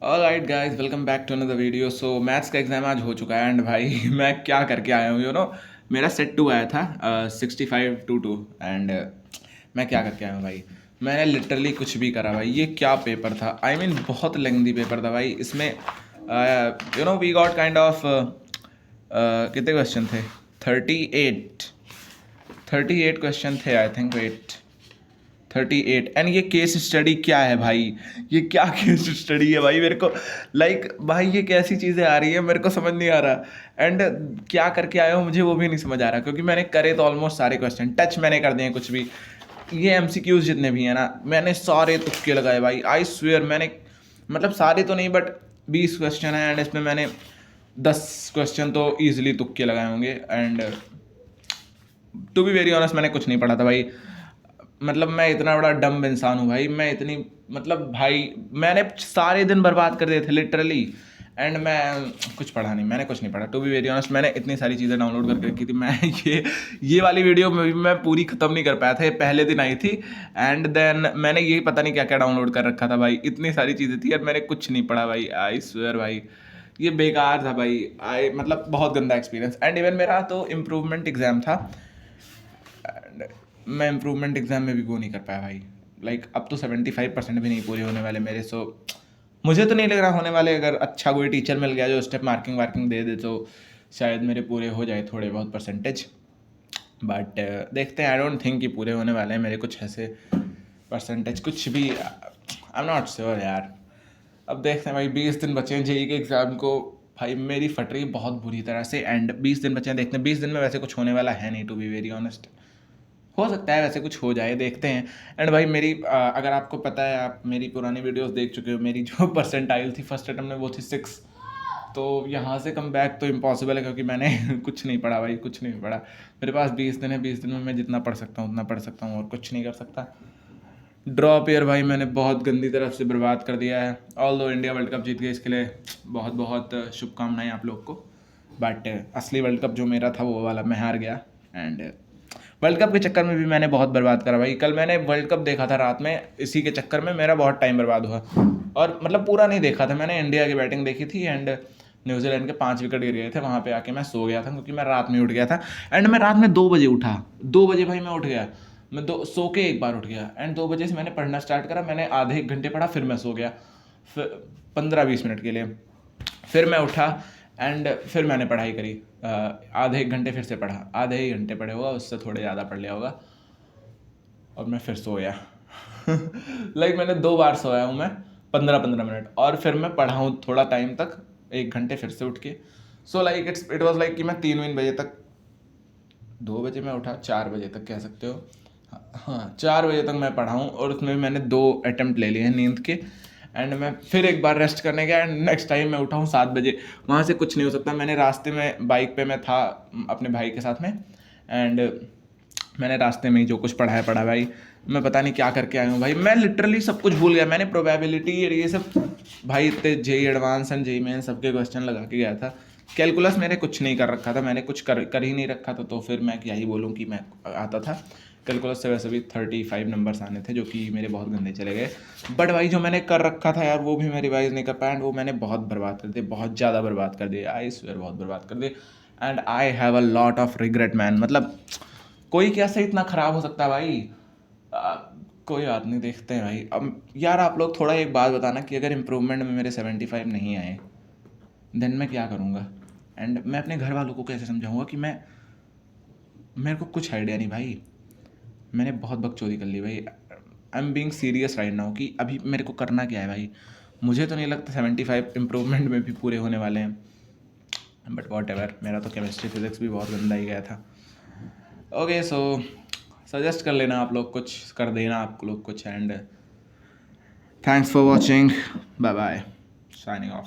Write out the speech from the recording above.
Alright guys, welcome back to another video. So maths का exam आज हो चुका है एंड भाई मैं क्या करके आया हूँ मेरा सेट 2 आया था 65/2 एंड मैं क्या करके आया हूँ भाई। मैंने लिटरली कुछ भी करा भाई। ये क्या पेपर था, आई मीन बहुत लेंथी पेपर था भाई। इसमें वी गॉट काइंड ऑफ कितने क्वेश्चन थे? 38 क्वेश्चन थे आई थिंक। वेट, 38। एंड ये केस स्टडी क्या है भाई? ये क्या केस स्टडी है भाई? मेरे को भाई ये कैसी चीज़ें आ रही है, मेरे को समझ नहीं आ रहा। एंड क्या करके आया हूँ मुझे वो भी नहीं समझ आ रहा, क्योंकि मैंने करे तो ऑलमोस्ट सारे क्वेश्चन टच मैंने कर दिए हैं। कुछ भी ये एमसीक्यूज जितने भी हैं ना, मैंने सारे तुक्के लगाए भाई। आई स्वेयर मैंने मतलब सारे तो नहीं, बट 20 क्वेश्चन है एंड इसमें मैंने 10 क्वेश्चन तो ईजिली तुक्के लगाए होंगे। And to be very honest मैंने कुछ नहीं पढ़ा था भाई। मतलब मैं इतना बड़ा डम्ब इंसान हूँ भाई। मैं इतनी मतलब भाई मैंने सारे दिन बर्बाद कर दिए थे लिटरली। एंड मैं कुछ पढ़ा नहीं, मैंने कुछ नहीं पढ़ा। टू बी वेरी ऑनेस्ट मैंने इतनी सारी चीज़ें डाउनलोड करके रखी थी। मैं ये वाली वीडियो में भी मैं पूरी ख़त्म नहीं कर पाया था, ये पहले दिन आई थी। एंड देन मैंने ये पता नहीं क्या क्या डाउनलोड कर रखा था भाई। इतनी सारी चीज़ें थी और मैंने कुछ नहीं पढ़ा भाई। आई स्वेयर भाई ये बेकार था भाई। आई मतलब बहुत गंदा एक्सपीरियंस। एंड इवन मेरा तो इम्प्रूवमेंट एग्ज़ाम था एंड मैं इम्प्रूवमेंट एग्ज़ाम में भी वो नहीं कर पाया भाई। अब तो 75% भी नहीं पूरे होने वाले मेरे। सो मुझे तो नहीं लग रहा होने वाले। अगर अच्छा कोई टीचर मिल गया जो स्टेप मार्किंग वार्किंग दे दे तो शायद मेरे पूरे हो जाए थोड़े बहुत परसेंटेज। बट देखते हैं। आई डोंट थिंक कि पूरे होने वाले हैं मेरे कुछ ऐसे परसेंटेज कुछ भी। आई एम नॉट श्योर यार। अब देखते हैं भाई। 20 दिन बचे हैं जेई के एग्ज़ाम को। भाई मेरी फट रही है बहुत बुरी तरह से। एंड 20 दिन बचे हैं, देखते हैं। 20 दिन में वैसे कुछ होने वाला है नहीं, टू बी वेरी ऑनेस्ट। हो सकता है वैसे कुछ हो जाए, देखते हैं। एंड भाई मेरी अगर आपको पता है, आप मेरी पुरानी वीडियोस देख चुके हो, मेरी जो परसेंटाइल थी फर्स्ट अटेम्प्ट में वो थी 6। तो यहाँ से कम बैक तो इम्पॉसिबल है, क्योंकि मैंने कुछ नहीं पढ़ा भाई, कुछ नहीं पढ़ा। मेरे पास 20 दिन है, 20 दिन में मैं जितना पढ़ सकता हूँ उतना पढ़ सकता हूँ और कुछ नहीं कर सकता। ड्रॉप ईयर भाई मैंने बहुत गंदी तरफ से बर्बाद कर दिया है। ऑल दो इंडिया वर्ल्ड कप जीत गया, इसके लिए बहुत बहुत शुभकामनाएं आप लोग को। बट असली वर्ल्ड कप जो मेरा था वो वाला मैं हार गया। एंड वर्ल्ड कप के चक्कर में भी मैंने बहुत बर्बाद करा भाई। कल मैंने वर्ल्ड कप देखा था रात में, इसी के चक्कर में मेरा बहुत टाइम बर्बाद हुआ। और मतलब पूरा नहीं देखा था मैंने, इंडिया की बैटिंग देखी थी एंड न्यूजीलैंड के 5 विकेट गिर गए थे। वहाँ पे आके मैं सो गया था, क्योंकि मैं रात में उठ गया था। एंड मैं रात में 2 बजे उठा, 2 बजे भाई मैं उठ गया। मैं सो के एक बार उठ गया एंड 2 बजे से मैंने पढ़ना स्टार्ट करा। मैंने आधे 1 घंटे पढ़ा, फिर मैं सो गया, फिर 15-20 मिनट के लिए। फिर मैं उठा एंड फिर मैंने पढ़ाई करी। आधे 1 घंटे फिर से पढ़ा, आधे ही घंटे पढ़े होगा, उससे थोड़े ज़्यादा पढ़ लिया होगा, और मैं फिर सोया। मैंने 2 बार सोया हूँ मैं, 15-15 मिनट, और फिर मैं पढ़ा हूँ थोड़ा टाइम तक, 1 घंटे फिर से उठ के। सो इट वॉज कि मैं 3 बजे तक, 2 बजे मैं उठा, 4 बजे तक कह सकते हो। हाँ 4 बजे तक मैं पढ़ा हूँ, और उसमें भी मैंने 2 अटैम्प्ट ले लिए हैं नींद के। एंड मैं फिर एक बार रेस्ट करने गया एंड नेक्स्ट टाइम मैं उठा हूँ 7 बजे। वहाँ से कुछ नहीं हो सकता। मैंने रास्ते में बाइक पे मैं था अपने भाई के साथ में, एंड मैंने रास्ते में ही जो कुछ पढ़ा है पढ़ा भाई। मैं पता नहीं क्या करके आया हूँ भाई। मैं लिटरली सब कुछ भूल गया। मैंने प्रोबेबिलिटी ये सब भाई इतने JEE Advance and JEE Main सबके क्वेश्चन लगा के गया था। कैलकुलस मैंने कुछ नहीं कर रखा था, मैंने कुछ कर ही नहीं रखा था, तो फिर मैं क्या ही बोलूँ कि मैं आता था। कैलकुलस से वैसे भी 35 नंबर्स आने थे, जो कि मेरे बहुत गंदे चले गए। बट भाई जो मैंने कर रखा था यार, वो भी मैं रिवाइज़ नहीं कर पाया एंड वो मैंने बहुत बर्बाद कर दिए, बहुत ज़्यादा बर्बाद कर दिए। आई स्वेयर बहुत बर्बाद कर दिए। And I have a lot of regret man. मतलब कोई कैसे इतना ख़राब हो सकता है भाई? आ, कोई बात नहीं, देखते हैं भाई। अब यार आप लोग थोड़ा एक बात बताना कि अगर इम्प्रूवमेंट में मेरे 75 नहीं आए देन मैं क्या करूँगा? एंड मैं अपने घर वालों को कैसे समझाऊँगा कि मेरे को कुछ आइडिया नहीं भाई। मैंने बहुत बकचोदी कर ली भाई। I am being serious right now कि अभी मेरे को करना क्या है भाई। मुझे तो नहीं लगता 75 इम्प्रूवमेंट में भी पूरे होने वाले हैं, बट वॉट एवर। मेरा तो केमिस्ट्री फिजिक्स भी बहुत गंदा ही गया था। ओके सो सजेस्ट कर लेना आप लोग, कुछ कर देना आप लोग कुछ। And thanks for watching, bye bye, signing of.